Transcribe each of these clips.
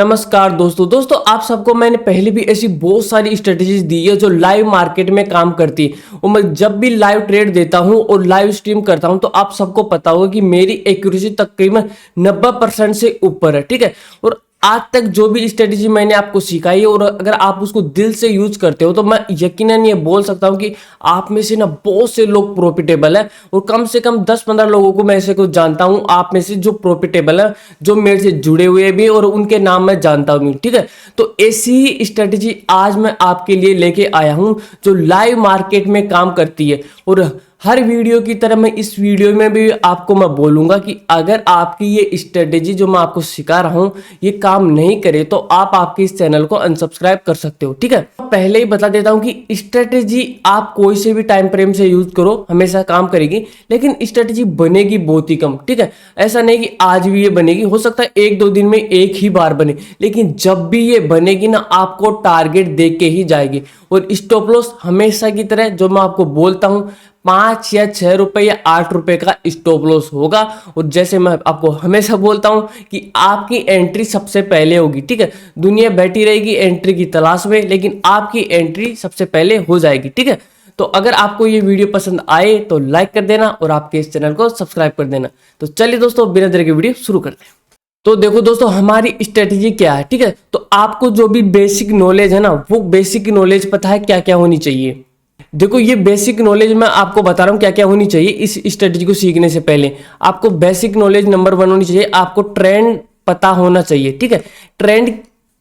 नमस्कार दोस्तों आप सबको मैंने पहले भी ऐसी बहुत सारी स्ट्रेटजीज दी है जो लाइव मार्केट में काम करती है। और मैं जब भी लाइव ट्रेड देता हूं और लाइव स्ट्रीम करता हूं तो आप सबको पता होगा कि मेरी एक्यूरेसी तकरीबन 90% से ऊपर है। ठीक है, और आज तक जो भी स्ट्रेटेजी मैंने आपको सिखाई है और अगर आप उसको दिल से यूज करते हो तो मैं यकीनन ये बोल सकता हूं कि आप में से ना बहुत से लोग प्रॉफिटेबल है और कम से कम 10-15 लोगों को मैं ऐसे को जानता हूं आप में से जो प्रॉफिटेबल है, जो मेरे से जुड़े हुए भी और उनके नाम मैं जानता हूं। ठीक है, तो ऐसी ही स्ट्रेटेजी आज मैं आपके लिए लेके आया हूं जो लाइव मार्केट में काम करती है। और हर वीडियो की तरह मैं इस वीडियो में भी आपको मैं बोलूंगा कि अगर आपकी ये स्ट्रेटेजी जो मैं आपको सिखा रहा हूं ये काम नहीं करे तो आप आपके इस चैनल को अनसब्सक्राइब कर सकते हो। ठीक है, पहले ही बता देता हूं कि स्ट्रेटेजी आप कोई से भी टाइम फ्रेम से यूज करो हमेशा काम करेगी, लेकिन स्ट्रेटेजी बनेगी बहुत ही कम। ठीक है, ऐसा नहीं कि आज भी ये बनेगी, हो सकता है 1-2 दिन में एक ही बार बने, लेकिन जब भी ये बनेगी ना आपको टारगेट देख के ही जाएगी। और स्टॉप लॉस हमेशा की तरह जो मैं आपको बोलता हूं 5 या 6 रुपए या 8 रुपए का स्टॉप लॉस होगा। और जैसे मैं आपको हमेशा बोलता हूं कि आपकी एंट्री सबसे पहले होगी। ठीक है, दुनिया बैठी रहेगी एंट्री की तलाश में, लेकिन आपकी एंट्री सबसे पहले हो जाएगी। ठीक है, तो अगर आपको ये वीडियो पसंद आए तो लाइक कर देना और आपके इस चैनल को सब्सक्राइब कर देना। तो चलिए दोस्तों बिना देर के वीडियो शुरू करते हैं। तो देखो दोस्तों हमारी स्ट्रेटेजी क्या है। ठीक है, तो आपको जो भी बेसिक नॉलेज है ना वो बेसिक नॉलेज पता है क्या क्या होनी चाहिए। देखो ये बेसिक नॉलेज मैं आपको बता रहा हूं क्या क्या होनी चाहिए। इस स्ट्रेटेजी को सीखने से पहले आपको बेसिक नॉलेज नंबर 1 होनी चाहिए, आपको ट्रेंड पता होना चाहिए। ठीक है, ट्रेंड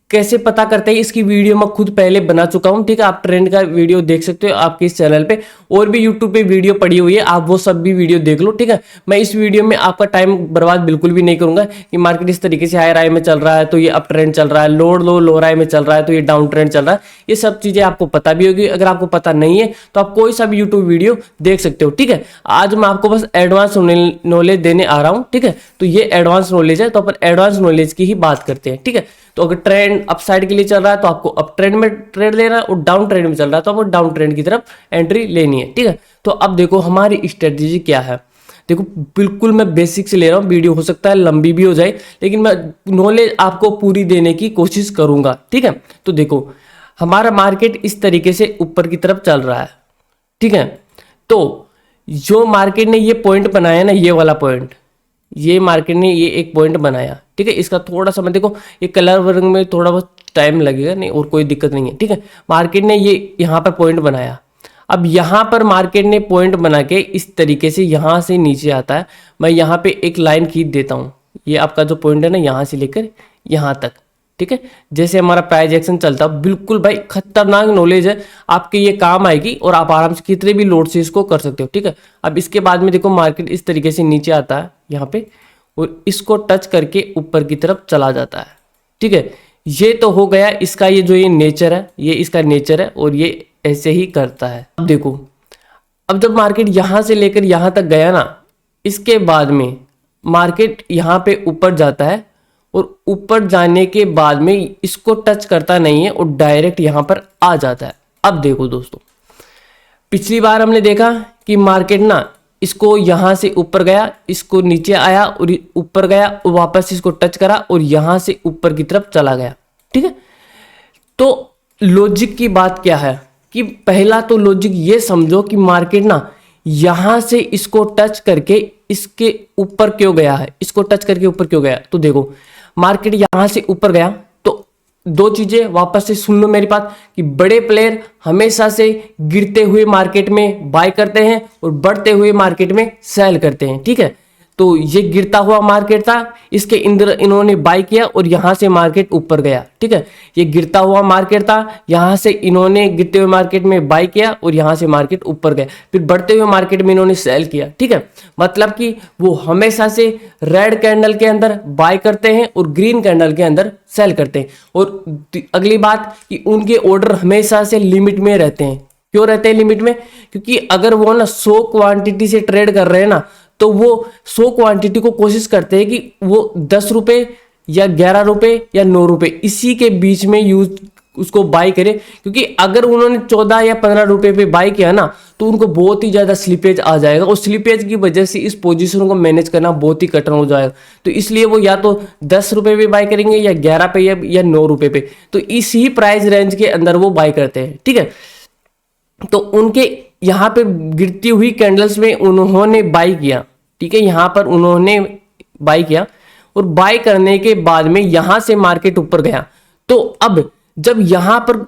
कैसे पता करते हैं इसकी वीडियो मैं खुद पहले बना चुका हूं। ठीक है, आप ट्रेंड का वीडियो देख सकते हो आपके इस चैनल पे, और भी यूट्यूब पे वीडियो पड़ी हुई है, आप वो सब भी वीडियो देख लो। ठीक है, मैं इस वीडियो में आपका टाइम बर्बाद बिल्कुल भी नहीं करूंगा कि मार्केट इस तरीके से हायर हाई में चल रहा है तो ये अप ट्रेंड चल रहा है, लोअर हाई में चल रहा है तो ये डाउन ट्रेंड चल रहा है। ये सब चीजें आपको पता भी होगी। अगर आपको पता नहीं है तो आप कोई सा भी यूट्यूब वीडियो देख सकते हो। ठीक है, आज मैं आपको बस एडवांस नॉलेज देने आ रहा हूं। ठीक है, तो ये एडवांस नॉलेज है तो अपन एडवांस नॉलेज की ही बात करते हैं। ठीक है, तो अगर ट्रेंड अप साइड के लिए चल रहा है तो आपको अप ट्रेंड में ट्रेड लेना है, और डाउन ट्रेंड में चल रहा है तो आपको डाउन ट्रेंड की तरफ एंट्री लेनी है। ठीक है, तो अब देखो हमारी स्ट्रेटेजी क्या है। देखो बिल्कुल मैं बेसिक से ले रहा हूँ, वीडियो हो सकता है लंबी भी हो जाए लेकिन मैं नॉलेज आपको पूरी देने की कोशिश करूंगा। ठीक है, तो देखो हमारा मार्केट इस तरीके से ऊपर की तरफ चल रहा है। ठीक है, तो जो मार्केट ने ये पॉइंट बनाया ना, ये वाला पॉइंट, ये मार्केट ने ये एक पॉइंट बनाया। ठीक है, इसका थोड़ा सा मैं देखो ये कलर वर्ग में थोड़ा बहुत टाइम लगेगा, नहीं और कोई दिक्कत नहीं है। ठीक है, मार्केट ने ये यहाँ पर पॉइंट बनाया। अब यहाँ पर मार्केट ने पॉइंट बना के इस तरीके से यहाँ से नीचे आता है। मैं यहाँ पे एक लाइन खींच देता हूँ, ये आपका जो पॉइंट है ना यहाँ से लेकर यहाँ तक। ठीक है, जैसे हमारा प्राइस एक्शन चलता है, बिल्कुल भाई खतरनाक नॉलेज है, आपके ये काम आएगी और आप आराम से कितने भी लोड से इसको कर सकते हो। ठीक है, अब इसके बाद में देखो मार्केट इस तरीके से नीचे आता है यहाँ पे और इसको टच करके ऊपर की तरफ चला जाता है। ठीक है, ये तो हो गया इसका ये जो ये नेचर है, ये इसका नेचर है और ये ऐसे ही करता है। अब देखो अब जब मार्केट यहां से लेकर यहां तक गया ना, इसके बाद में मार्केट यहां पे ऊपर जाता है और ऊपर जाने के बाद में इसको टच करता नहीं है और डायरेक्ट यहां पर आ जाता है। अब देखो दोस्तों पिछली बार हमने देखा कि मार्केट ना इसको यहां से ऊपर गया, इसको नीचे आया और ऊपर गया और वापस इसको टच करा और यहां से ऊपर की तरफ चला गया। ठीक है, तो लॉजिक की बात क्या है कि पहला तो लॉजिक ये समझो कि मार्केट ना यहां से इसको टच करके इसके ऊपर क्यों गया है, इसको टच करके ऊपर क्यों गया। तो देखो मार्केट यहां से ऊपर गया तो दो चीजें वापस से सुन लो मेरी बात कि बड़े प्लेयर हमेशा से गिरते हुए मार्केट में बाय करते हैं और बढ़ते हुए मार्केट में सेल करते हैं। ठीक है, तो ये गिरता हुआ मार्केट था, इसके अंदर इन्होंने बाय किया और यहां से मार्केट ऊपर गया। ठीक है, ये गिरता हुआ मार्केट था, यहां से इन्होंने गिरते हुए मार्केट में बाय किया और यहां से मार्केट ऊपर गया, फिर बढ़ते हुए मार्केट में इन्होंने सेल किया। ठीक है, मतलब कि वो हमेशा से रेड कैंडल के अंदर बाय करते हैं और ग्रीन कैंडल के अंदर सेल करते हैं। और अगली बात कि उनके ऑर्डर हमेशा से लिमिट में रहते हैं। क्यों रहते हैं लिमिट में? क्योंकि अगर वो ना 100 क्वांटिटी से ट्रेड कर रहे हैं ना तो वो 100 क्वांटिटी को कोशिश करते हैं कि वो 10 रुपए या 11 रुपए या 9 रुपए इसी के बीच में यूज उसको बाई करें, क्योंकि अगर उन्होंने 14 या 15 रुपए पे बाई किया ना तो उनको बहुत ही ज्यादा स्लिपेज आ जाएगा और स्लिपेज की वजह से इस पोजीशन को मैनेज करना बहुत ही कठिन हो जाएगा। तो इसलिए वो या तो 10 रुपए पे बाई करेंगे या 11 पे या 9 रुपए पे, तो इसी प्राइस रेंज के अंदर वो बाई करते हैं। ठीक है, तो उनके यहाँ पे गिरती हुई कैंडल्स में उन्होंने बाई किया। ठीक है, यहाँ पर उन्होंने बाई किया और बाई करने के बाद में यहां से मार्केट ऊपर गया। तो अब जब यहां पर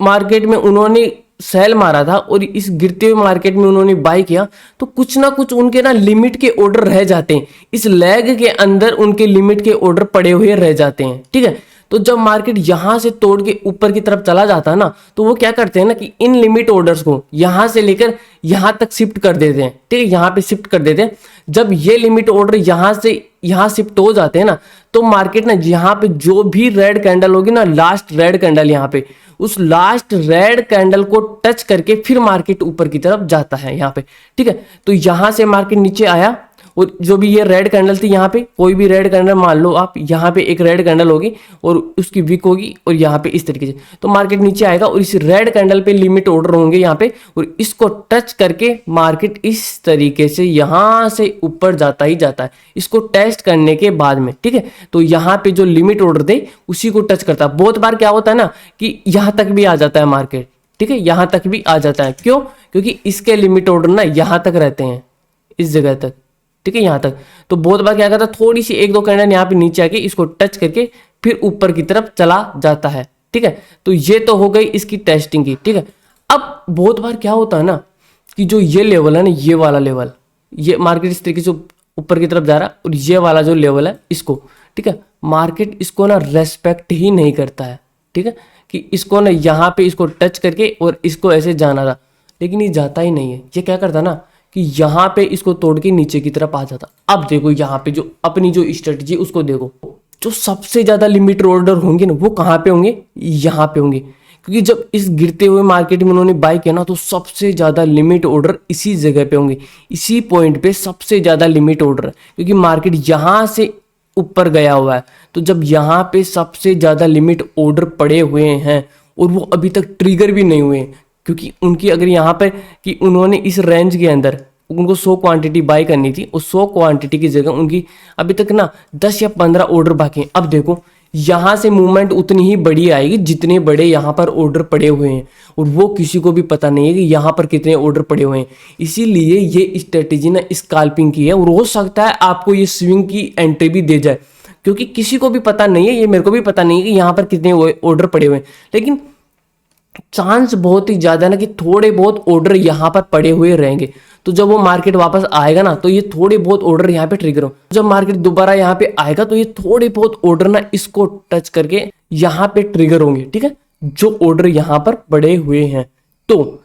मार्केट में उन्होंने सेल मारा था और इस गिरते हुए मार्केट में उन्होंने बाई किया, तो कुछ ना कुछ उनके ना लिमिट के ऑर्डर रह जाते हैं, इस लैग के अंदर उनके लिमिट के ऑर्डर पड़े हुए रह जाते हैं। ठीक है, तो जब मार्केट यहां से तोड़ के ऊपर की तरफ चला जाता है ना, तो वो क्या करते हैं ना कि इन लिमिट ऑर्डर्स को यहां से लेकर यहां तक शिफ्ट कर देते हैं। ठीक है, यहां पे शिफ्ट कर देते हैं। जब ये लिमिट ऑर्डर यहां से यहां शिफ्ट हो जाते हैं ना, तो मार्केट ना यहाँ पे जो भी रेड कैंडल होगी ना, लास्ट रेड कैंडल यहाँ पे, उस लास्ट रेड कैंडल को टच करके फिर मार्केट ऊपर की तरफ जाता है यहाँ पे। ठीक है, तो यहां से मार्केट नीचे आया और जो भी ये रेड कैंडल थी, यहाँ पे कोई भी रेड कैंडल मान लो आप, यहाँ पे एक रेड कैंडल होगी और उसकी विक होगी और यहाँ पे इस तरीके से, तो मार्केट नीचे आएगा और इस रेड कैंडल पे लिमिट ऑर्डर होंगे यहाँ पे, और इसको टच करके मार्केट इस तरीके से यहाँ से ऊपर जाता ही जाता है, इसको टेस्ट करने के बाद में। ठीक है, तो यहाँ पे जो लिमिट ऑर्डर थे उसी को टच करता है। बहुत बार क्या होता है ना कि यहाँ तक भी आ जाता है मार्केट। ठीक है, यहाँ तक भी आ जाता है, क्यों? क्योंकि इसके लिमिट ऑर्डर ना यहाँ तक रहते हैं, इस जगह तक। ठीक है, यहाँ तक। तो बहुत बार क्या करता है, थोड़ी सी 1-2 कैंडल यहाँ पे नीचे आके इसको टच करके फिर ऊपर की तरफ चला जाता है। ठीक है, तो ये तो हो गई इसकी टेस्टिंग की। ठीक है, अब बहुत बार क्या होता है ना कि जो ये लेवल है ना, ये वाला लेवल, ये मार्केट इस तरीके से ऊपर की तरफ जा रहा है और ये वाला जो लेवल है इसको, ठीक है, मार्केट इसको ना रेस्पेक्ट ही नहीं करता है। ठीक है, कि इसको ना यहाँ पे इसको टच करके और इसको ऐसे जाना था, लेकिन ये जाता ही नहीं है। ये क्या करता ना कि यहाँ पे इसको तोड़ के नीचे की तरफ आ जाता। अब देखो यहाँ पे जो अपनी जो स्ट्रेटजी उसको देखो, जो सबसे ज्यादा लिमिट ऑर्डर होंगे ना वो कहाँ पे होंगे, यहाँ पे होंगे, क्योंकि जब इस गिरते हुए मार्केट में उन्होंने बाय किया ना, तो सबसे ज्यादा लिमिट ऑर्डर इसी जगह पे होंगे, इसी पॉइंट पे सबसे ज्यादा लिमिट ऑर्डर है, क्योंकि मार्केट यहाँ से ऊपर गया हुआ है। तो जब यहाँ पे सबसे ज्यादा लिमिट ऑर्डर पड़े हुए हैं और वो अभी तक ट्रिगर भी नहीं हुए, क्योंकि उनकी अगर यहाँ पर कि उन्होंने इस रेंज के अंदर उनको 100 क्वांटिटी बाय करनी थी, उस 100 क्वांटिटी की जगह उनकी अभी तक ना 10 या 15 ऑर्डर बाकी हैं। अब देखो यहाँ से मूवमेंट उतनी ही बड़ी आएगी जितने बड़े यहाँ पर ऑर्डर पड़े हुए हैं, और वो किसी को भी पता नहीं है कि यहाँ पर कितने ऑर्डर पड़े हुए हैं। इसीलिए ये स्ट्रेटेजी ना स्कैल्पिंग की है, और हो सकता है आपको ये स्विंग की एंट्री भी दे जाए, क्योंकि किसी को भी पता नहीं है, ये मेरे को भी पता नहीं है कि यहाँ पर कितने ऑर्डर पड़े हुए हैं, लेकिन चांस बहुत ही ज्यादा ना कि थोड़े बहुत ऑर्डर यहाँ पर पड़े हुए रहेंगे। तो जब वो मार्केट वापस आएगा ना, तो ये थोड़े बहुत ऑर्डर यहाँ पे ट्रिगर हो। जब मार्केट दोबारा यहाँ पे आएगा तो ये थोड़े बहुत ऑर्डर ना इसको टच करके यहाँ पे ट्रिगर होंगे। ठीक है, जो ऑर्डर यहाँ पर पड़े हुए हैं, तो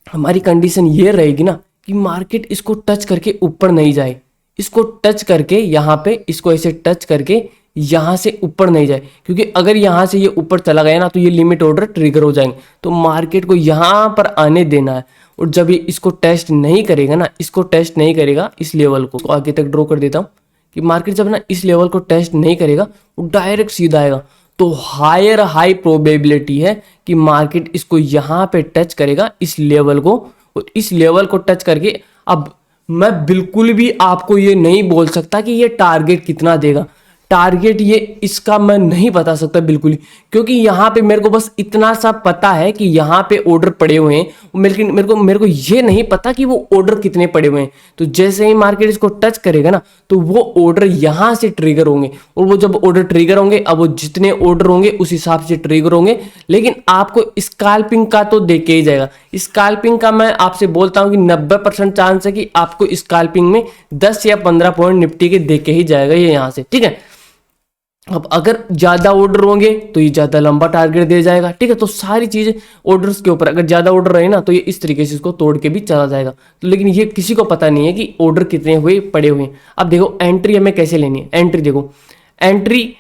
हमारी कंडीशन ये रहेगी ना कि मार्केट इसको टच करके ऊपर नहीं जाए, इसको टच करके यहाँ पे इसको ऐसे टच करके यहाँ से ऊपर नहीं जाए, क्योंकि अगर यहाँ से ये ऊपर चला गया ना तो ये लिमिट ऑर्डर ट्रिगर हो जाएंगे। तो मार्केट को यहाँ पर आने देना है, और जब ये इसको टेस्ट नहीं करेगा ना, इसको टेस्ट नहीं करेगा इस लेवल को, तो आगे तक ड्रॉ कर देता हूँ कि मार्केट जब ना इस लेवल को टेस्ट नहीं करेगा वो डायरेक्ट सीधा आएगा, तो हाई प्रोबेबिलिटी है कि मार्केट इसको यहाँ पे टच करेगा इस लेवल को, और इस लेवल को टच करके अब मैं बिल्कुल भी आपको ये नहीं बोल सकता कि ये टारगेट कितना देगा। टारगेट ये इसका मैं नहीं बता सकता बिल्कुल ही, क्योंकि यहाँ पे मेरे को बस इतना सा पता है कि यहाँ पे ऑर्डर पड़े हुए हैं, लेकिन मेरे को ये नहीं पता कि वो ऑर्डर कितने पड़े हुए हैं। तो जैसे ही मार्केट इसको टच करेगा ना, तो वो ऑर्डर यहाँ से ट्रिगर होंगे, और वो जब ऑर्डर ट्रिगर होंगे, अब वो जितने ऑर्डर होंगे उस हिसाब से ट्रिगर होंगे। लेकिन आपको स्कैल्पिंग का तो देके ही जाएगा। स्कैल्पिंग का मैं आपसे बोलता हूँ कि 90% चांस है कि आपको स्कैल्पिंग में 10 या 15 पॉइंट निफ्टी के देके ही जाएगा ये यहाँ से। ठीक है, अब अगर ज्यादा ऑर्डर होंगे तो ये ज्यादा लंबा टारगेट दे जाएगा। ठीक है, तो सारी चीजें ऑर्डर्स के ऊपर, अगर ज्यादा ऑर्डर रहे ना तो ये इस तरीके से इसको तोड़ के भी चला जाएगा। तो लेकिन ये किसी को पता नहीं है कि ऑर्डर कितने हुए पड़े हुए हैं। अब देखो एंट्री हमें कैसे लेनी है। एंट्री देखो, एंट्री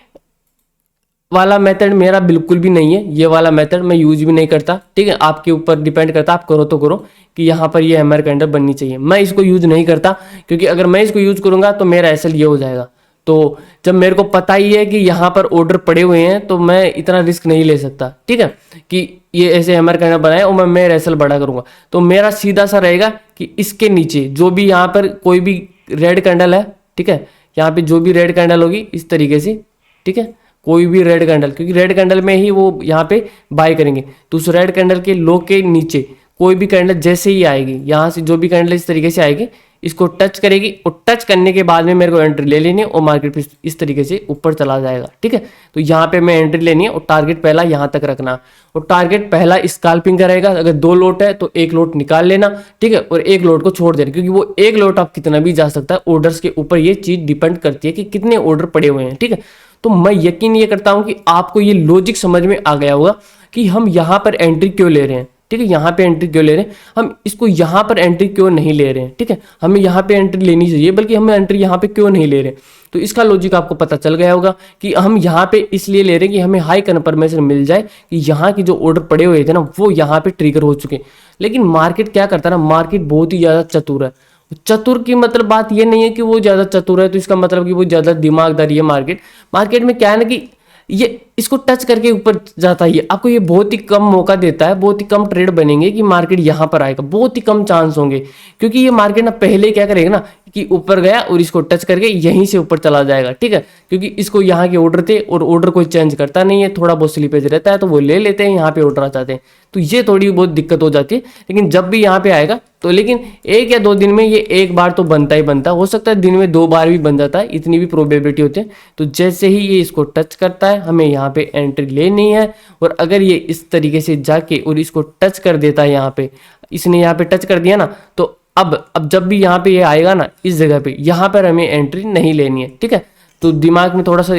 वाला मेथड मेरा बिल्कुल भी नहीं है, ये वाला मेथड मैं यूज भी नहीं करता। ठीक है, आपके ऊपर डिपेंड करता, आप करो तो करो कि यहाँ पर ये हैमर कैंडल बननी चाहिए। मैं इसको यूज नहीं करता, क्योंकि अगर मैं इसको यूज करूंगा तो मेरा एसएल ये हो जाएगा। तो जब मेरे को पता ही है कि यहाँ पर ऑर्डर पड़े हुए हैं तो मैं इतना रिस्क नहीं ले सकता, ठीक है, कि ये ऐसे हैमर कैंडल बनाए और मैं रेसल बड़ा करूंगा। तो मेरा सीधा सा रहेगा कि इसके नीचे जो भी यहाँ पर कोई भी रेड कैंडल है, ठीक है, यहाँ पे जो भी रेड कैंडल होगी इस तरीके से, ठीक है, कोई भी रेड कैंडल, क्योंकि रेड कैंडल में ही वो यहाँ पे बाय करेंगे, तो उस रेड कैंडल के लो के नीचे कोई भी कैंडल जैसे ही आएगी, यहाँ से जो भी कैंडल इस तरीके से आएगी इसको टच करेगी और टच करने के बाद में मेरे को एंट्री ले लेनी है और मार्केट पे इस तरीके से ऊपर चला जाएगा, ठीक है। तो यहाँ पे मैं एंट्री लेनी है और टारगेट पहला यहाँ तक रखना और टारगेट पहला स्कैल्पिंग का रहेगा। अगर 2 लोट है तो 1 लोट निकाल लेना, ठीक है, और 1 लोट को छोड़ देना, क्योंकि वो 1 लोट आप कितना भी जा सकता है, ऑर्डर्स के ऊपर ये चीज डिपेंड करती है कि कितने ऑर्डर पड़े हुए हैं, ठीक है। तो मैं यकीन ये करता हूं कि आपको ये लॉजिक समझ में आ गया होगा कि हम यहाँ पर एंट्री क्यों ले रहे हैं, ठीक है, यहाँ पे एंट्री क्यों ले रहे हैं, हम इसको यहाँ पर एंट्री क्यों नहीं ले रहे हैं, ठीक है, हमें यहाँ पे एंट्री लेनी चाहिए, बल्कि हम एंट्री यहाँ पे क्यों नहीं ले रहे हैं। तो इसका लॉजिक आपको पता चल गया होगा कि हम यहाँ पे इसलिए ले रहे हैं कि हमें हाई कन्फर्मेशन मिल जाए कि यहाँ की जो ऑर्डर पड़े हुए थे ना वो यहाँ पे ट्रिगर हो चुके। लेकिन मार्केट क्या करता है ना, मार्केट बहुत ही ज्यादा चतुर है। चतुर की मतलब बात ये नहीं है कि वो ज्यादा चतुर है तो इसका मतलब कि वो ज्यादा दिमागदारी है। मार्केट में क्या है ना कि ये इसको टच करके ऊपर जाता ही है, आपको ये बहुत ही कम मौका देता है, बहुत ही कम ट्रेड बनेंगे कि मार्केट यहाँ पर आएगा, बहुत ही कम चांस होंगे, क्योंकि ये मार्केट ना पहले क्या करेगा ना कि ऊपर गया और इसको टच करके यहीं से ऊपर चला जाएगा, ठीक है, क्योंकि इसको यहाँ के ऑर्डर थे और ऑर्डर कोई चेंज करता नहीं है, थोड़ा बहुत स्लीपेज रहता है तो वो ले लेते हैं, यहाँ पे ऑर्डर आ जाते हैं, तो ये थोड़ी बहुत दिक्कत हो जाती है। लेकिन जब भी यहाँ पे आएगा तो लेकिन 1 या 2 दिन में ये 1 बार तो बनता ही बनता है, हो सकता है दिन में 2 बार भी बन जाता है, इतनी भी प्रोबेबिलिटी होती है। तो जैसे ही ये इसको टच करता है हमें यहाँ पे एंट्री लेनी है, और अगर ये इस तरीके से जाके और इसको टच कर देता है, यहाँ पे इसने यहाँ पे टच कर दिया ना, तो अब जब भी यहाँ पे ये आएगा ना इस जगह पे, यहाँ पर हमें एंट्री नहीं लेनी है, ठीक है। तो दिमाग में थोड़ा सा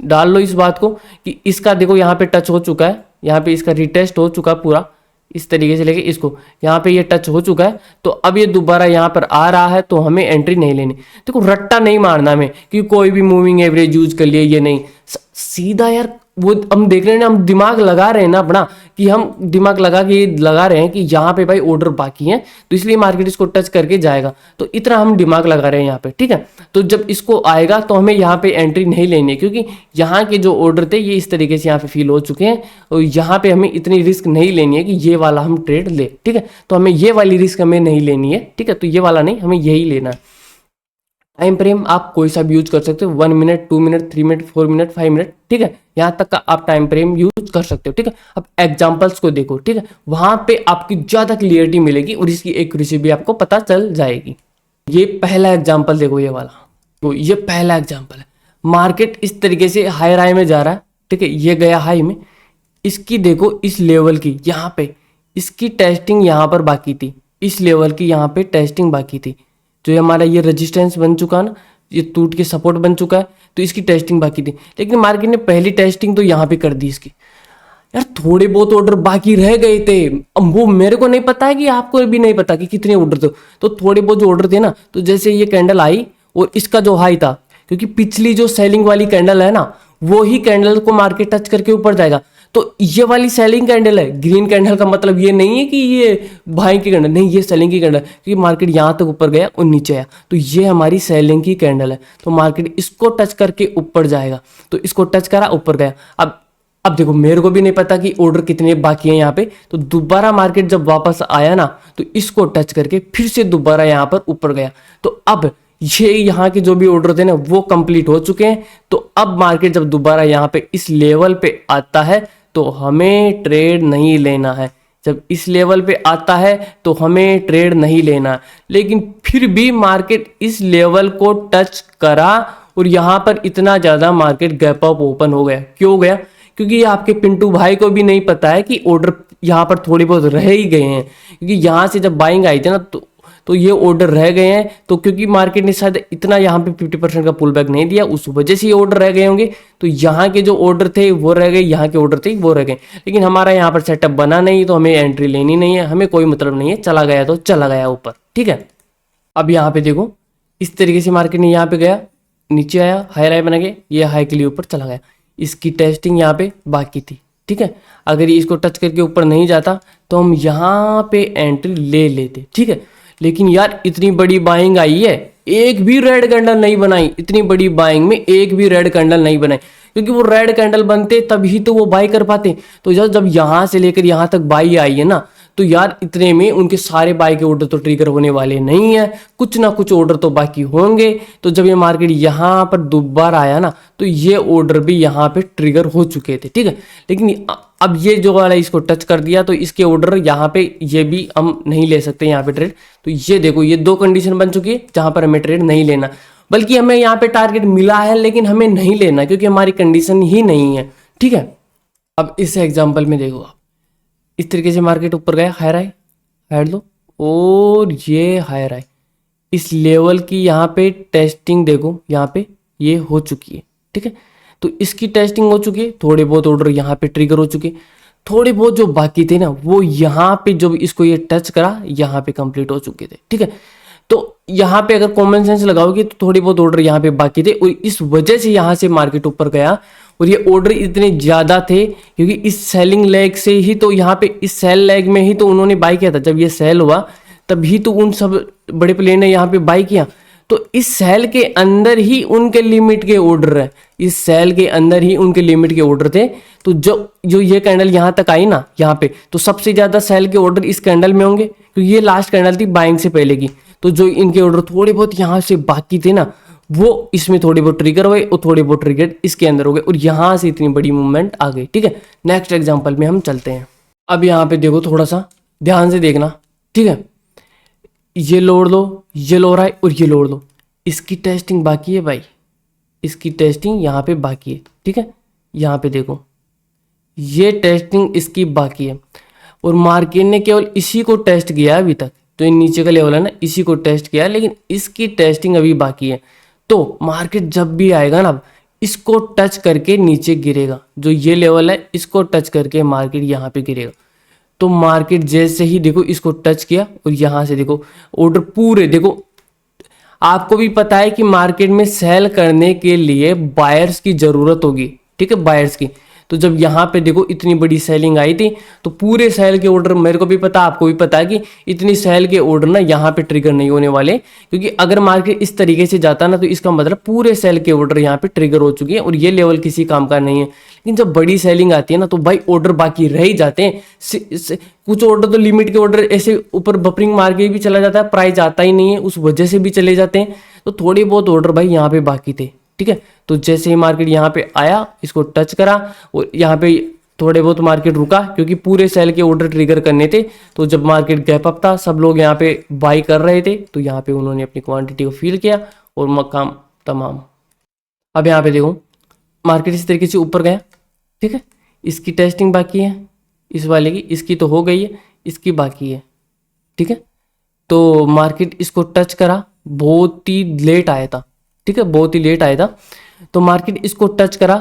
डाल लो इस बात को कि इसका देखो यहाँ पे टच हो चुका है, यहाँ पे इसका रिटेस्ट हो चुका है पूरा, इस तरीके से लेके इसको यहाँ पे ये टच हो चुका है, तो अब ये दोबारा यहाँ पर आ रहा है तो हमें एंट्री नहीं लेनी। देखो रट्टा नहीं मारना हमें कि कोई भी मूविंग एवरेज यूज कर लिए, ये नहीं, सीधा यार वो हम देख रहे हैं ना, हम दिमाग लगा रहे हैं ना अपना, कि हम दिमाग लगा रहे हैं कि यहाँ पे भाई ऑर्डर बाकी है तो इसलिए मार्केट इसको टच करके जाएगा, तो इतना हम दिमाग लगा रहे हैं यहाँ पे, ठीक है। तो जब इसको आएगा तो हमें यहाँ पे एंट्री नहीं लेनी है, क्योंकि यहाँ के जो ऑर्डर थे ये इस तरीके से यहाँ पे फील हो चुके हैं और यहाँ पे हमें इतनी रिस्क नहीं लेनी है कि ये वाला हम ट्रेड ले, ठीक है। तो हमें ये वाली रिस्क हमें नहीं लेनी है, ठीक है, तो ये वाला नहीं, हमें यही लेना है। टाइम फ्रेम आप कोई सा भी यूज कर सकते हो, 1 minute, 2 minute, 3 minute, 4 minute, 5 minute, ठीक है, यहाँ तक का आप टाइम फ्रेम यूज कर सकते हो, ठीक है। अब एग्जांपल्स को देखो, ठीक है, वहां पे आपकी ज्यादा क्लियरिटी मिलेगी और इसकी एक्यूरेसी भी आपको पता चल जाएगी। ये पहला एग्जाम्पल देखो, ये वाला, तो ये पहला एग्जाम्पल है। मार्केट इस तरीके से हायर हाई में जा रहा है, ठीक है, ये गया हाई में, इसकी देखो इस लेवल की यहाँ पे इसकी टेस्टिंग यहाँ पर बाकी थी, इस लेवल की यहाँ पे टेस्टिंग बाकी थी, जो हमारा ये रेजिस्टेंस बन चुका ना, ये टूट के सपोर्ट बन चुका है, तो इसकी टेस्टिंग बाकी थी। लेकिन मार्केट ने पहली टेस्टिंग तो यहाँ पे कर दी इसकी, यार थोड़े बहुत ऑर्डर बाकी रह गए थे। अब वो मेरे को नहीं पता है कि आपको भी नहीं पता कि कितने ऑर्डर थे, तो थोड़े बहुत जो ऑर्डर थे ना, तो जैसे ये कैंडल आई और इसका जो हाई था, क्योंकि पिछली जो सेलिंग वाली कैंडल है ना, वो ही कैंडल को मार्केट टच करके ऊपर जाएगा, तो ये वाली सेलिंग कैंडल है। ग्रीन कैंडल का मतलब ये नहीं है कि ये बाइंग की कैंडल, नहीं, ये सेलिंग की कैंडल, क्योंकि मार्केट यहाँ तक ऊपर गया और नीचे आया, तो ये हमारी सेलिंग की कैंडल है, तो मार्केट इसको टच करके ऊपर जाएगा, तो इसको टच करा ऊपर गया। अब देखो मेरे को भी नहीं पता कि ऑर्डर कितने बाकी हैं यहाँ पे, तो दोबारा मार्केट जब वापस आया ना, तो इसको टच करके फिर से दोबारा यहाँ पर ऊपर गया, तो अब ये यहाँ के जो भी ऑर्डर थे ना वो कंप्लीट हो चुके हैं। तो अब मार्केट जब दोबारा यहाँ पे इस लेवल पे आता है तो हमें ट्रेड नहीं लेना है, जब इस लेवल पे आता है तो हमें ट्रेड नहीं लेना है। लेकिन फिर भी मार्केट इस लेवल को टच करा और यहाँ पर इतना ज्यादा मार्केट गैप अप ओपन हो गया। क्यों हो गया? क्योंकि आपके पिंटू भाई को भी नहीं पता है कि ऑर्डर यहाँ पर थोड़े बहुत रह ही गए हैं, क्योंकि यहाँ से जब बाइंग आई थी ना तो ये ऑर्डर रह गए हैं, तो क्योंकि मार्केट ने शायद इतना यहाँ पे 50% का पुल बैक नहीं दिया, उस वजह से ये ऑर्डर रह गए होंगे। तो यहाँ के जो ऑर्डर थे वो रह गए, यहाँ के ऑर्डर थे वो रह गए, लेकिन हमारा यहाँ पर सेटअप बना नहीं, तो हमें एंट्री लेनी नहीं है, हमें कोई मतलब नहीं है, चला गया तो चला गया ऊपर, ठीक है। अब यहाँ पे देखो इस तरीके से मार्केट ने यहाँ पे गया, नीचे आया, हाई हाई बना के ये हाई के लिए ऊपर चला गया, इसकी टेस्टिंग यहाँ पे बाकी थी, ठीक है। अगर ये इसको टच करके ऊपर नहीं जाता तो हम यहाँ पे एंट्री ले लेते, ठीक है। लेकिन यार इतनी बड़ी बाइंग आई है एक भी रेड कैंडल नहीं बनाई, इतनी बड़ी बाइंग में एक भी रेड कैंडल नहीं बनाई, क्योंकि वो रेड कैंडल बनते तभी तो वो बाई कर पाते। तो जब यहाँ से लेकर यहाँ तक बाई आई है ना, तो यार इतने में उनके सारे बाई के ऑर्डर तो ट्रिगर होने वाले नहीं है, कुछ ना कुछ ऑर्डर तो बाकी होंगे। तो जब ये मार्केट यहाँ पर दोबारा आया ना, तो ये ऑर्डर भी यहाँ पे ट्रिगर हो चुके थे, ठीक है। लेकिन अब ये जो वाला इसको टच कर दिया, तो इसके ऑर्डर यहाँ पे ये भी हम नहीं ले सकते यहाँ पे ट्रेड। तो ये देखो, ये दो कंडीशन बन चुकी है जहां पर हमें ट्रेड नहीं लेना, बल्कि हमें यहाँ पे टारगेट मिला है लेकिन हमें नहीं लेना, क्योंकि हमारी कंडीशन ही नहीं है, ठीक है। अब इस एग्जाम्पल में देखो, इस तरीके से मार्केट ऊपर गया, हायर आई, हायर लो, और ये हायर आई, इस लेवल की यहाँ पे टेस्टिंग देखो, यहाँ पे ये हो चुकी है, ठीक है। तो इसकी टेस्टिंग हो चुकी है, थोड़े बहुत ऑर्डर यहाँ पे ट्रिगर हो चुके, थोड़े बहुत जो बाकी थे ना, वो यहाँ पे जब इसको ये टच करा, यहाँ पे कंप्लीट हो चुके थे, ठीक है। तो यहाँ पे अगर कॉमन सेंस लगाओगे तो थोड़े बहुत ऑर्डर यहाँ पे बाकी थे, और इस वजह से यहाँ से मार्केट ऊपर गया। और ये ऑर्डर इतने ज्यादा थे क्योंकि इस सेलिंग लेग से ही, तो यहाँ पे इस सेल लेग में ही तो उन्होंने बाई किया था। जब ये सेल हुआ तभी तो उन सब बड़े प्लेयर ने यहाँ पे बाई किया। तो इस सेल के अंदर ही उनके लिमिट के ऑर्डर है, इस सेल के अंदर ही उनके लिमिट के ऑर्डर थे। तो जो ये कैंडल यहाँ तक आई ना, यहाँ पे तो सबसे ज्यादा सेल के ऑर्डर इस कैंडल में होंगे, क्योंकि ये लास्ट कैंडल थी बाइंग से पहले की। तो जो इनके ऑर्डर थोड़े बहुत यहाँ से बाकी थे ना, वो इसमें थोड़े बहुत ट्रिगर हुए और थोड़े बहुत ट्रिगर इसके अंदर हो गए, और यहाँ से इतनी बड़ी मूवमेंट आ गई, ठीक है। नेक्स्ट एग्जाम्पल में हम चलते हैं। अब यहाँ पे देखो, थोड़ा सा ध्यान से देखना, ठीक है। ये लोड लो, ये लो रहा है और ये लोड लो, इसकी टेस्टिंग बाकी है भाई, इसकी टेस्टिंग यहाँ पे बाकी है, ठीक है। यहाँ पे देखो, ये टेस्टिंग इसकी बाकी है, और मार्केट ने केवल इसी को टेस्ट किया अभी तक, तो ये नीचे का लेवल है ना, इसी को टेस्ट किया, लेकिन इसकी टेस्टिंग अभी बाकी है। तो मार्केट जब भी आएगा ना, इसको टच करके नीचे गिरेगा, जो ये लेवल है इसको टच करके मार्केट यहाँ पे गिरेगा। तो मार्केट जैसे ही देखो इसको टच किया, और यहाँ से देखो ऑर्डर पूरे देखो, आपको भी पता है कि मार्केट में सेल करने के लिए बायर्स की जरूरत होगी, ठीक है, बायर्स की। तो जब यहाँ पे देखो इतनी बड़ी सेलिंग आई थी, तो पूरे सेल के ऑर्डर, मेरे को भी पता, आपको भी पता है कि इतनी सेल के ऑर्डर ना यहाँ पे ट्रिगर नहीं होने वाले, क्योंकि अगर मार्केट इस तरीके से जाता ना, तो इसका मतलब पूरे सेल के ऑर्डर यहाँ पे ट्रिगर हो चुके हैं, और ये लेवल किसी काम का नहीं है। लेकिन जब बड़ी सेलिंग आती है ना, तो भाई ऑर्डर बाकी रह ही जाते हैं। कुछ ऑर्डर तो लिमिट के ऑर्डर ऐसे ऊपर बफरिंग मार के भी चला जाता है, प्राइस आता ही नहीं है, उस वजह से भी चले जाते हैं। तो थोड़े बहुत ऑर्डर भाई यहाँ पे बाकी थे, ठीक है। तो जैसे ही मार्केट यहाँ पे आया, इसको टच करा, और यहाँ पे थोड़े बहुत मार्केट रुका, क्योंकि पूरे सेल के ऑर्डर ट्रिगर करने थे। तो जब मार्केट गैप अप था, सब लोग यहाँ पे बाई कर रहे थे, तो यहाँ पे उन्होंने अपनी क्वांटिटी को फील किया और मकाम तमाम। अब यहाँ पे देखो, मार्केट इस तरीके से ऊपर गया, ठीक है। इसकी टेस्टिंग बाकी है, इस वाले की, इसकी तो हो गई है, इसकी बाकी है, ठीक है। तो मार्केट इसको टच करा, बहुत ही लेट आया था, ठीक है, बहुत ही लेट आया था। तो मार्केट इसको टच करा,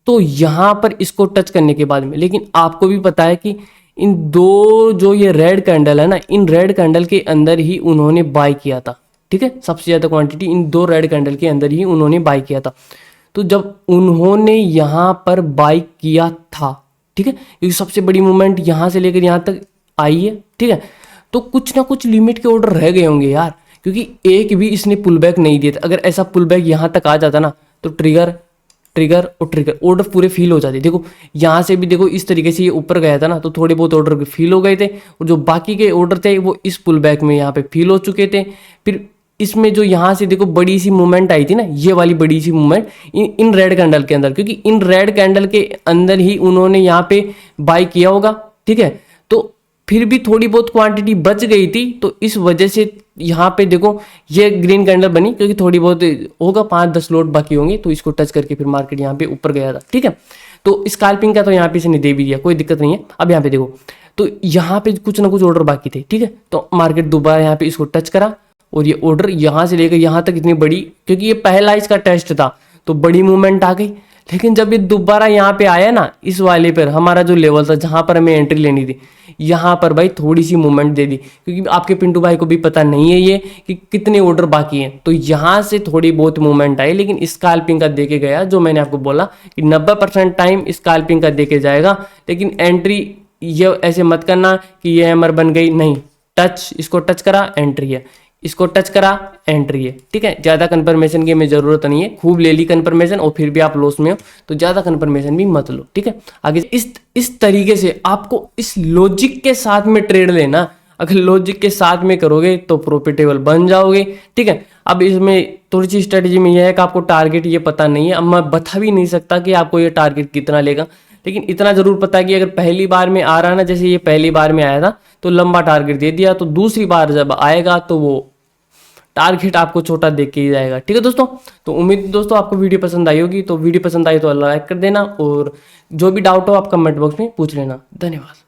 तो यहाँ पर इसको टच करने के बाद में, लेकिन आपको भी पता है कि इन दो जो ये रेड कैंडल है ना, इन रेड कैंडल के अंदर ही उन्होंने बाय किया था, ठीक है। सबसे ज़्यादा क्वांटिटी इन दो रेड कैंडल के अंदर ही उन्होंने बाय किया था। तो जब उन्होंने यहाँ पर बाय किया था, ठीक है, क्योंकि सबसे बड़ी मूवमेंट यहाँ से लेकर यहाँ तक आई है, ठीक है। तो कुछ ना कुछ लिमिट के ऑर्डर रह गए होंगे यार, क्योंकि एक भी इसने पुल बैक नहीं दिया था। अगर ऐसा पुल बैक यहाँ तक आ जाता ना, तो ट्रिगर ट्रिगर और ट्रिगर ऑर्डर पूरे फील हो जाते। देखो यहाँ से भी देखो, इस तरीके से ये ऊपर गया था ना, तो थोड़े बहुत ऑर्डर फील हो गए थे, और जो बाकी के ऑर्डर थे वो इस पुल बैक में यहाँ पे फील हो चुके थे। फिर इसमें जो यहाँ से देखो बड़ी सी मूवमेंट आई थी ना, ये वाली बड़ी सी मूवमेंट इन रेड कैंडल के अंदर, क्योंकि इन रेड कैंडल के अंदर ही उन्होंने यहाँ पे बाय किया होगा, ठीक है। तो फिर भी थोड़ी बहुत क्वांटिटी बच गई थी, तो इस वजह से यहाँ पे देखो ये ग्रीन कैंडल बनी, क्योंकि थोड़ी बहुत होगा, 5-10 लोट बाकी होंगे, तो इसको टच करके फिर मार्केट यहाँ पे ऊपर गया था, ठीक है। तो स्कैल्पिंग का तो यहाँ पे इसने दे भी दिया, कोई दिक्कत नहीं है। अब यहाँ पे देखो, तो यहाँ पे कुछ ना कुछ ऑर्डर बाकी थे, ठीक है। तो मार्केट दोबारा यहाँ पे इसको टच करा, और ये ऑर्डर यहाँ से लेकर यहाँ तक इतनी बड़ी, क्योंकि ये पहला इसका टेस्ट था, तो बड़ी मूवमेंट आ गई। लेकिन जब ये दोबारा यहाँ पे आया ना, इस वाले पर हमारा जो लेवल था जहां पर हमें एंट्री लेनी थी, यहाँ पर भाई थोड़ी सी मूवमेंट दे दी, क्योंकि आपके पिंटू भाई को भी पता नहीं है ये कि कितने ऑर्डर बाकी हैं। तो यहाँ से थोड़ी बहुत मूवमेंट आई, लेकिन स्कैल्पिंग का देके गया, जो मैंने आपको बोला कि 90% टाइम स्कैल्पिंग का देके जाएगा। लेकिन एंट्री ये ऐसे मत करना कि ये हैमर बन गई, नहीं, टच, इसको टच करा, एंट्री है। इसको टच करा, एंट्री है, ठीक है। ज़्यादा कंफर्मेशन की हमें ज़रूरत नहीं है, खूब ले ली कंफर्मेशन और फिर भी आप लॉस में हो तो ज़्यादा कंफर्मेशन भी मत लो, ठीक है। आगे इस तरीके से आपको इस लॉजिक के साथ में ट्रेड लेना, अगर लॉजिक के साथ में करोगे तो प्रॉफिटेबल बन जाओगे, ठीक है। अब इसमें थोड़ी सी स्ट्रेटेजी में यह है कि आपको टारगेट ये पता नहीं है, अब मैं बता भी नहीं सकता कि आपको ये टारगेट कितना लेगा, लेकिन इतना जरूर पता है कि अगर पहली बार में आ रहा है ना, जैसे ये पहली बार में आया था तो लंबा टारगेट दे दिया, तो दूसरी बार जब आएगा तो वो टारगेट आपको छोटा देख के ही जाएगा, ठीक है दोस्तों। तो उम्मीद दोस्तों आपको वीडियो पसंद आई होगी, तो वीडियो पसंद आई तो लाइक कर देना और जो भी डाउट हो आप कमेंट बॉक्स में पूछ लेना। धन्यवाद।